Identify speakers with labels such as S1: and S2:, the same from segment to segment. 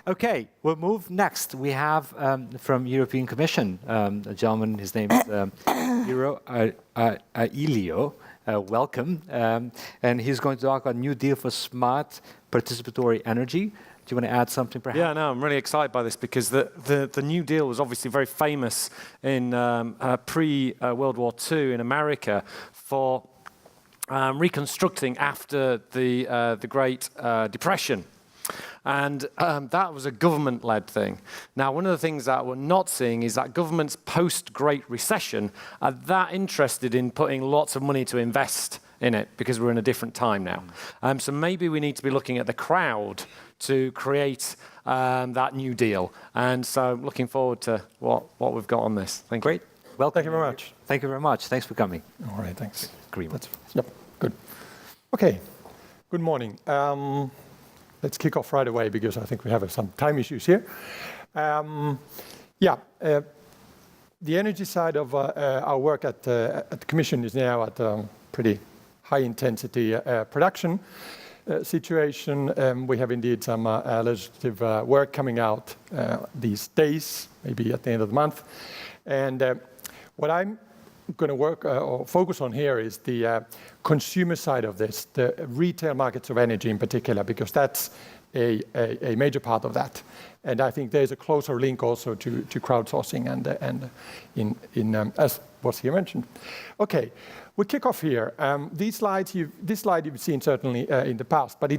S1: Okay, we'll move next. We have from European Commission a gentleman. His name is Eero Ailio. Welcome, and he's going to talk about New Deal for Smart Participatory Energy. Do you want to add something, perhaps?
S2: Yeah, no, I'm really excited by this because the New Deal was obviously very famous in pre-World War II in America for reconstructing after the Great Depression. And that was a government-led thing. Now, one of the things that we're not seeing is that governments post-Great Recession are that interested in putting lots of money to invest in it because we're in a different time now. So maybe we need to be looking at the crowd to create that New Deal. And so I'm looking forward to what we've got on this. Thank you.
S1: Great. Well,
S3: thank you very much.
S1: Thank you very much. Thanks for coming.
S3: All right, thanks.
S1: Agreement.
S3: Yep, good. Okay, good morning. Let's kick off right away because I think we have some time issues here. The energy side of our work at the Commission is now at a pretty high intensity production situation. We have indeed some legislative work coming out these days, maybe at the end of the month. And what I'm going to work or focus on here is the consumer side of this, the retail markets of energy in particular, because that's a major part of that. And I think there's a closer link also to crowdsourcing and as was here mentioned. Okay, we kick off here. This slide you've seen certainly in the past, but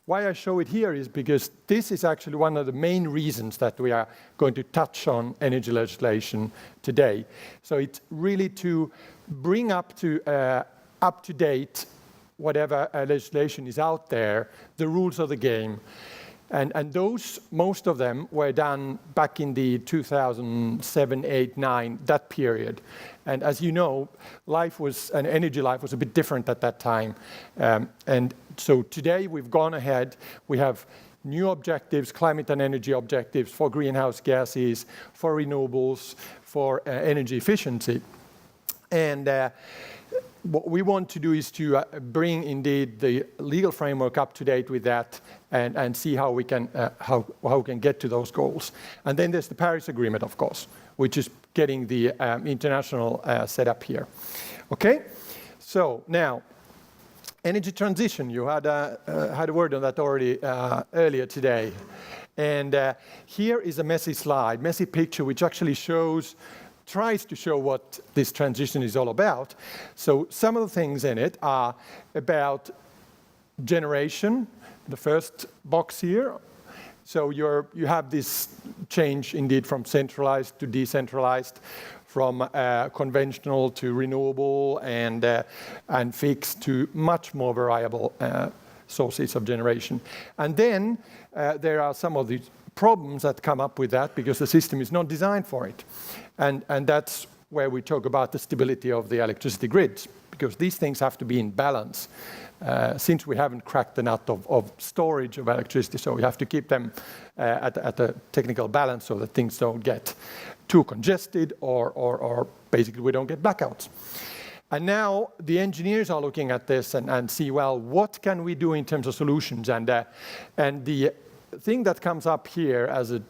S3: why I show it here is because this is actually one of the main reasons that we are going to touch on energy legislation today. So it's really to bring up to date whatever legislation is out there, the rules of the game. And those, most of them were done back in the 2007, 8, 9, that period. And as you know, energy life was a bit different at that time. And so today we've gone ahead, we have new objectives, climate and energy objectives for greenhouse gases, for renewables, for energy efficiency. And what we want to do is to bring indeed the legal framework up to date with that and see how we can get to those goals. And then there's the Paris Agreement, of course, which is getting the international setup here. Okay, so now energy transition. You had a word on that already earlier today, and here is a messy picture, which actually tries to show what this transition is all about. So some of the things in it are about generation, the first box here. So you have this change indeed from centralized to decentralized, from conventional to renewable and fixed to much more variable sources of generation. And then there are some of the problems that come up with that because the system is not designed for it. And that's where we talk about the stability of the electricity grids, because these things have to be in balance since we haven't cracked the nut of storage of electricity. So we have to keep them at a technical balance so that things don't get too congested or basically we don't get blackouts. And now the engineers are looking at this and see, well, what can we do in terms of solutions? And the thing that comes up here as a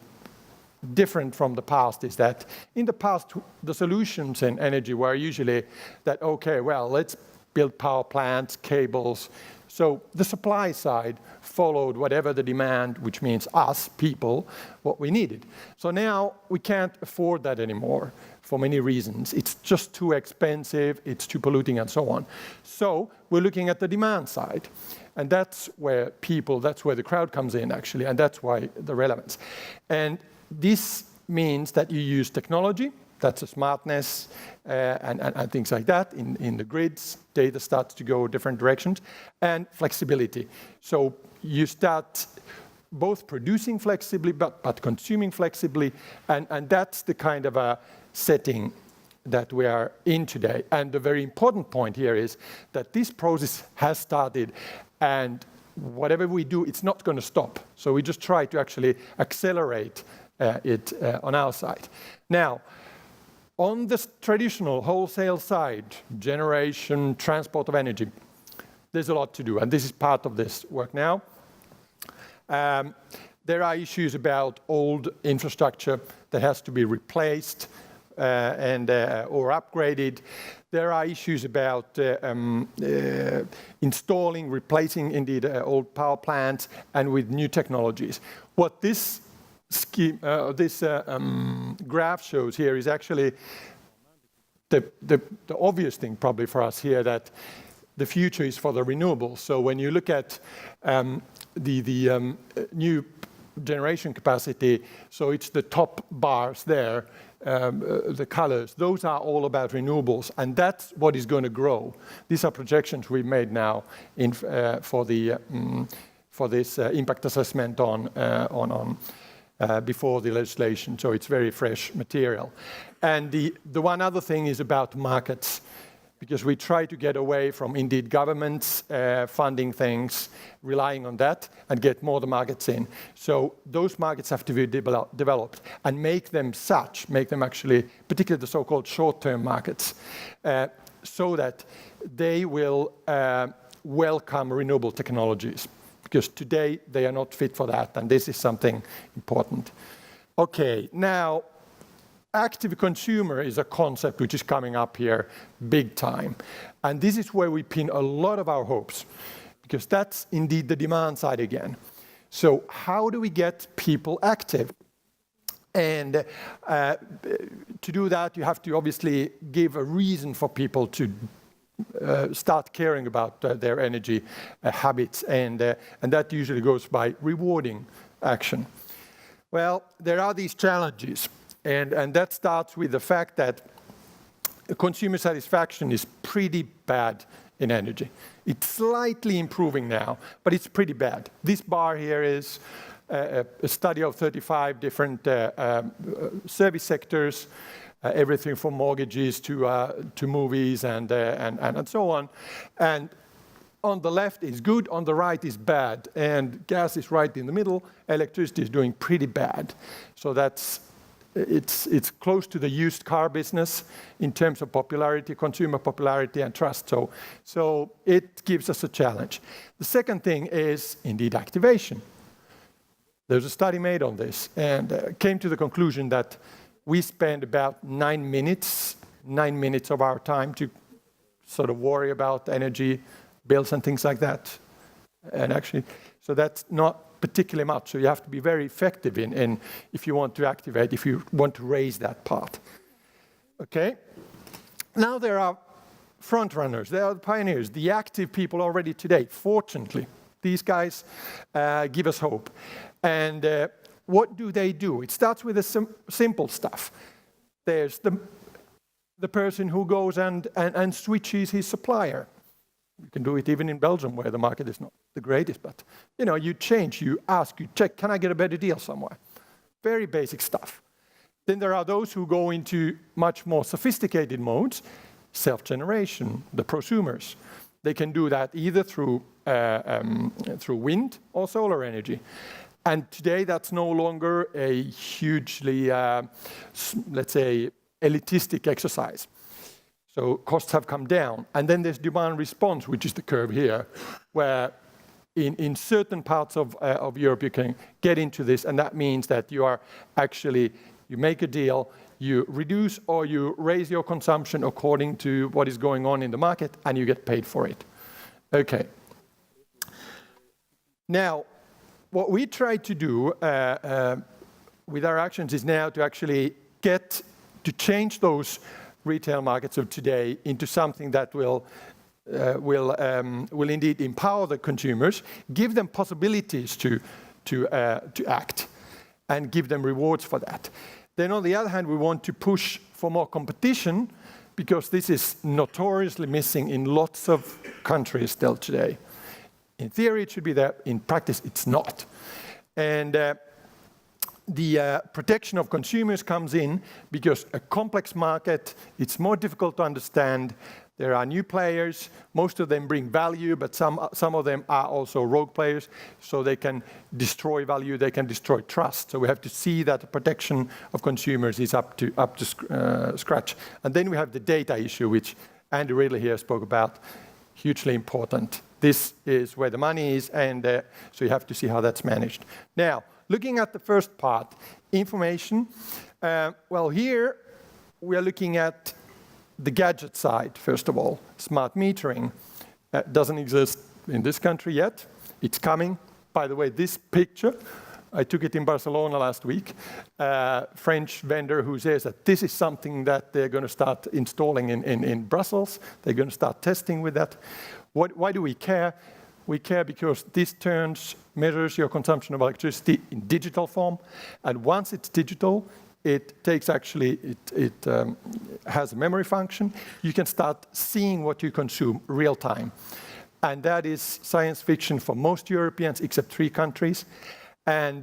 S3: different from the past is that in the past, the solutions in energy were usually that, okay, well, let's build power plants, cables. So the supply side followed whatever the demand, which means us, people, what we needed. So now we can't afford that anymore for many reasons. It's just too expensive, it's too polluting and so on. So we're looking at the demand side. And that's where the crowd comes in actually, and that's why the relevance. And this means that you use technology, that's a smartness and things like that in the grids. Data starts to go different directions, and flexibility. So you start both producing flexibly but consuming flexibly, and that's the kind of a setting that we are in today. And the very important point here is that this process has started, and whatever we do, it's not going to stop. So we just try to actually accelerate it on our side. Now, on this traditional wholesale side, generation, transport of energy, there's a lot to do, and this is part of this work now. There are issues about old infrastructure that has to be replaced or upgraded. There are issues about installing, replacing indeed old power plants, and with new technologies. What this graph shows here is actually the obvious thing probably for us here, that the future is for the renewables. So when you look at the new generation capacity, so it's the top bars there, the colors, those are all about renewables, and that's what is going to grow. These are projections we've made now for this impact assessment on before the legislation, so it's very fresh material. And the one other thing is about markets, because we try to get away from indeed governments funding things, relying on that, and get more the markets in. So those markets have to be developed and make them actually, particularly the so-called short-term markets, so that they will welcome renewable technologies. Because today they are not fit for that, and this is something important. Okay, now, active consumer is a concept which is coming up here big time. And this is where we pin a lot of our hopes, because that's indeed the demand side again. So how do we get people active? And to do that, you have to obviously give a reason for people to start caring about their energy habits, and that usually goes by rewarding action. Well, there are these challenges. And that starts with the fact that consumer satisfaction is pretty bad in energy. It's slightly improving now, but it's pretty bad. This bar here is a study of 35 different service sectors, everything from mortgages to movies and so on. And on the left is good, on the right is bad. And gas is right in the middle, electricity is doing pretty bad. So it's close to the used car business in terms of popularity, consumer popularity and trust. So it gives us a challenge. The second thing is indeed activation. There's a study made on this and came to the conclusion that we spend about 9 minutes of our time to sort of worry about energy bills and things like that. And actually, so that's not particularly much. So you have to be very effective in if you want to activate, if you want to raise that part. Okay. Now there are front runners, there are the pioneers, the active people already today. Fortunately, these guys give us hope. And what do? It starts with the simple stuff. There's the person who goes and switches his supplier. You can do it even in Belgium, where the market is not the greatest, but you change, you ask, you check, can I get a better deal somewhere? Very basic stuff. Then there are those who go into much more sophisticated modes, self-generation, the prosumers. They can do that either through wind or solar energy. And today that's no longer a hugely, let's say, elitistic exercise. So costs have come down. And then there's demand response, which is the curve here, where in certain parts of Europe you can get into this, and that means that you make a deal, you reduce or you raise your consumption according to what is going on in the market, and you get paid for it. Okay. Now, what we try to do with our actions is now to actually change those retail markets of today into something that will indeed empower the consumers, give them possibilities to act, and give them rewards for that. Then on the other hand, we want to push for more competition, because this is notoriously missing in lots of countries still today. In theory, it should be there. In practice, it's not. And the protection of consumers comes in because a complex market, it's more difficult to understand. There are new players. Most of them bring value, but some of them are also rogue players. So they can destroy value, they can destroy trust. So we have to see that the protection of consumers is up to scratch. And then we have the data issue, which Andy Ridley here spoke about. Hugely important. This is where the money is, and so you have to see how that's managed. Now, looking at the first part, information. Well, here we are looking at the gadget side, first of all. Smart metering doesn't exist in this country yet. It's coming. By the way, this picture, I took it in Barcelona last week. French vendor who says that this is something that they're going to start installing in Brussels. They're going to start testing with that. Why do we care? We care because this measures your consumption of electricity in digital form. And once it's digital, it takes it has a memory function. You can start seeing what you consume real time. And that is science fiction for most Europeans, except 3 countries. And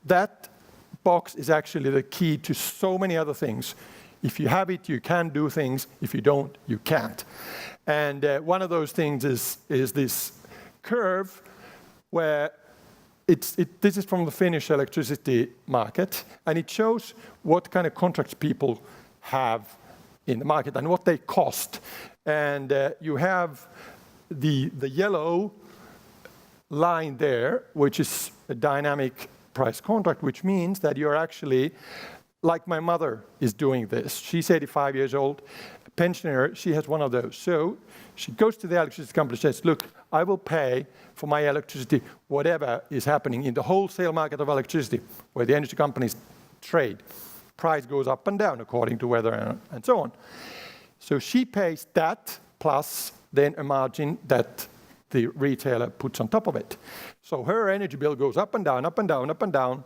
S3: that box is actually the key to so many other things. If you have it, you can do things. If you don't, you can't. And one of those things is this curve where this is from the Finnish electricity market, and it shows what kind of contracts people have in the market and what they cost. And you have the yellow line there, which is a dynamic price contract, which means that you're actually, like my mother is doing this. She's 85 years old, a pensioner, she has one of those. So she goes to the electricity company and says, look, I will pay for my electricity whatever is happening in the wholesale market of electricity, where the energy companies trade. Price goes up and down according to weather and so on. So she pays that plus then a margin that the retailer puts on top of it. So her energy bill goes up and down, up and down, up and down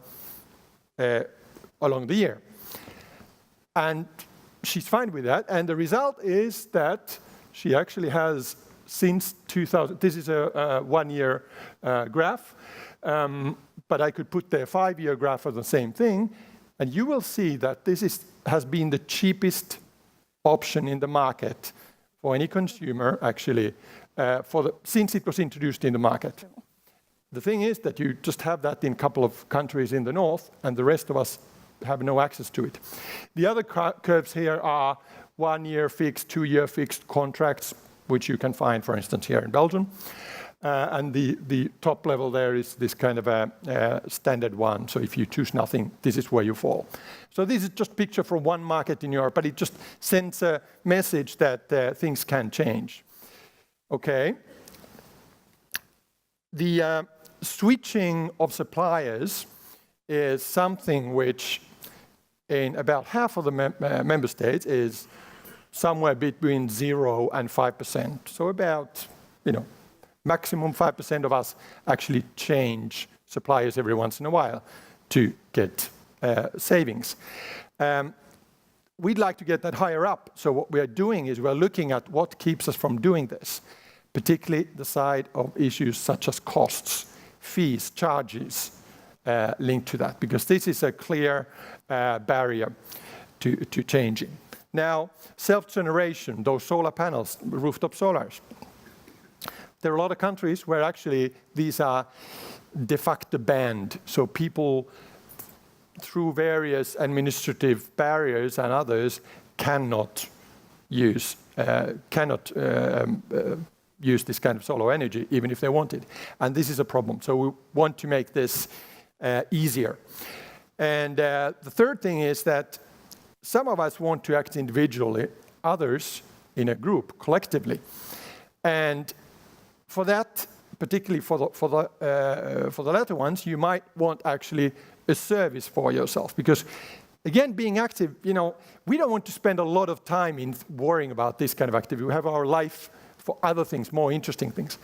S3: along the year. And she's fine with that. And the result is that she actually has, since 2000, this is a 1-year graph, but I could put the 5-year graph for the same thing, and you will see that this has been the cheapest option in the market for any consumer, actually, since it was introduced in the market. The thing is that you just have that in a couple of countries in the north, and the rest of us have no access to it. The other curves here are 1-year fixed, 2-year fixed contracts, which you can find, for instance, here in Belgium. And the top level there is this kind of a standard one. So if you choose nothing, this is where you fall. So this is just a picture from one market in Europe, but it just sends a message that things can change. Okay. The switching of suppliers is something which in about half of the member states is somewhere between 0 and 5%. So about, maximum 5% of us actually change suppliers every once in a while to get savings. We'd like to get that higher up. So what we are doing is we're looking at what keeps us from doing this, particularly the side of issues such as costs, fees, charges linked to that, because this is a clear barrier to changing. Now, self-generation, those solar panels, rooftop solars. There are a lot of countries where actually these are de facto banned. So people, through various administrative barriers and others, cannot use this kind of solar energy, even if they want it. And this is a problem. So we want to make this easier. And the third thing is that some of us want to act individually, others in a group, collectively. And for that, particularly for the latter ones, you might want actually a service for yourself. Because again, being active, we don't want to spend a lot of time in worrying about this kind of activity. We have our life for other things, more interesting things.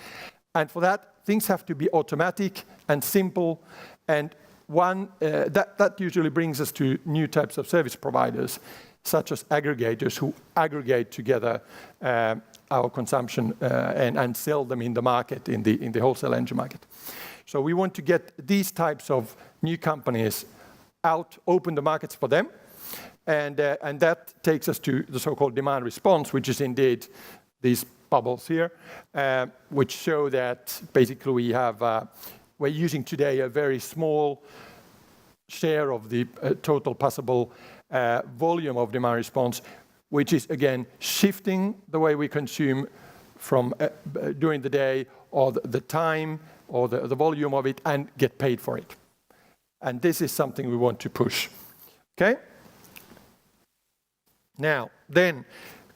S3: And for that, things have to be automatic and simple. And that usually brings us to new types of service providers, such as aggregators who aggregate together our consumption and sell them in the market, in the wholesale energy market. So we want to get these types of new companies out, open the markets for them, and that takes us to the so-called demand response, which is indeed these bubbles here, which show that basically we're using today a very small share of the total possible volume of demand response, which is again shifting the way we consume from during the day, or the time, or the volume of it, and get paid for it. And this is something we want to push. Okay? Now, then,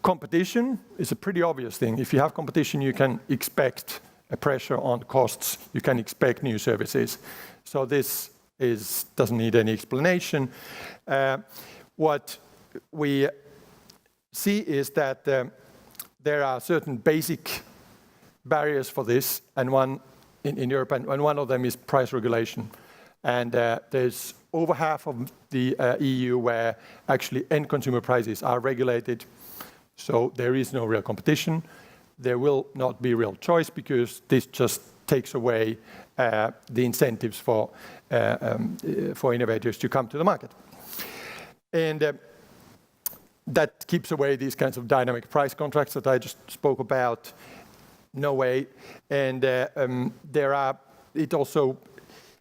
S3: competition is a pretty obvious thing. If you have competition, you can expect a pressure on costs. You can expect new services. So this doesn't need any explanation. What we see is that there are certain basic barriers for this, and one in Europe, and one of them is price regulation. And there's over half of the EU where actually end consumer prices are regulated. So there is no real competition. There will not be real choice because this just takes away the incentives for innovators to come to the market. And that keeps away these kinds of dynamic price contracts that I just spoke about. No way. And it also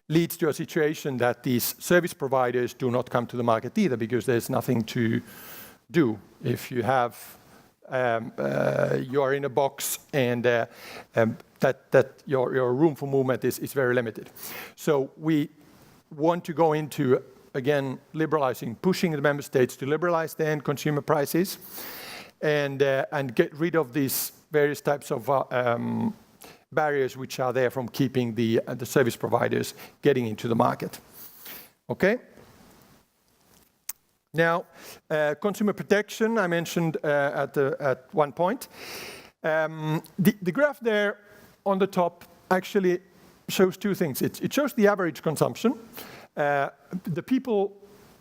S3: leads to a situation that these service providers do not come to the market either because there's nothing to do. If you have, you are in a box and that your room for movement is very limited. So we want to go into, again, liberalizing, pushing the member states to liberalize the end consumer prices and get rid of these various types of barriers which are there from keeping the service providers getting into the market. Okay? Now, consumer protection, I mentioned at one point. The graph there on the top actually shows two things. It shows the average consumption. The people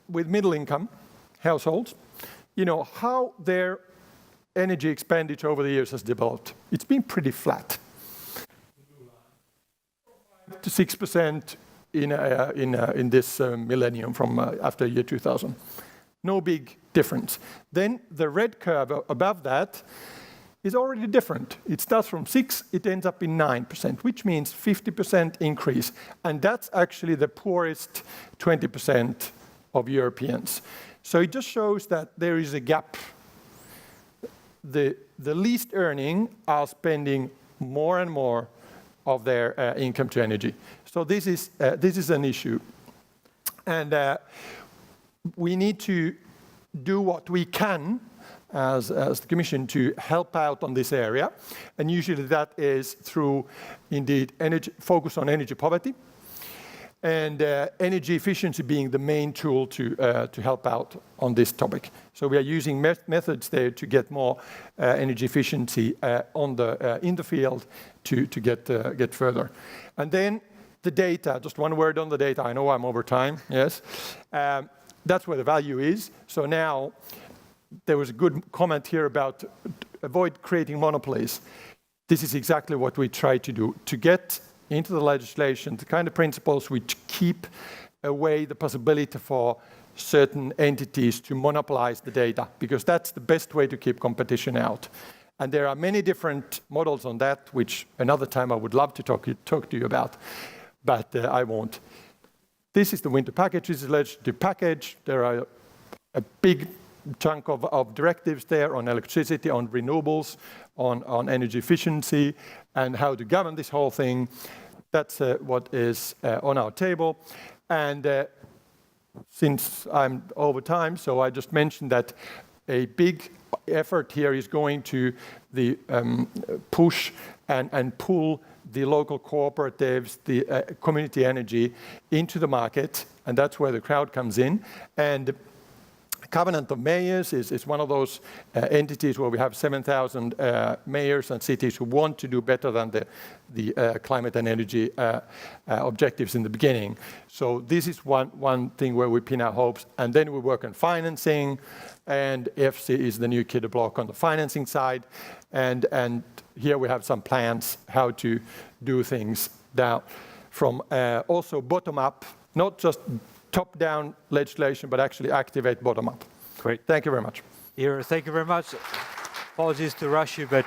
S3: with middle income households, how their energy expenditure over the years has developed. It's been pretty flat. To 6% in this millennium from after year 2000. No big difference. Then the red curve above that is already different. It starts from 6, it ends up in 9%, which means 50% increase. And that's actually the poorest 20% of Europeans. So it just shows that there is a gap. The least earning are spending more and more of their income to energy. So this is an issue. And we need to do what we can as the Commission to help out on this area. And usually that is through, indeed, focus on energy poverty and energy efficiency being the main tool to help out on this topic. So we are using methods there to get more energy efficiency in the field to get further. And then the data, just one word on the data. I know I'm over time, yes. That's where the value is. So now, there was a good comment here about avoid creating monopolies. This is exactly what we try to do, to get into the legislation the kind of principles which keep away the possibility for certain entities to monopolize the data, because that's the best way to keep competition out. And there are many different models on that, which another time I would love to talk to you about, but I won't. This is the winter package, this is a legislative package. There are a big chunk of directives there on electricity, on renewables, on energy efficiency, and how to govern this whole thing. That's what is on our table. And since I'm over time, so I just mentioned that a big effort here is going to the push and pull the local cooperatives, the community energy into the market, and that's where the crowd comes in. And Covenant of Mayors is one of those entities where we have 7,000 mayors and cities who want to do better than the climate and energy objectives in the beginning. So this is one thing where we pin our hopes, and then we work on financing, and EFSI is the new kid block on the financing side, and here we have some plans how to do things now from also bottom up, not just top-down legislation, but actually activate bottom-up.
S1: Great.
S3: Thank you very much.
S1: Eero, thank you very much. Apologies to rush you, but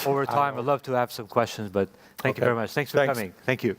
S1: over time, I'd love to have some questions, but thank you very much. Thanks for coming. Thank you.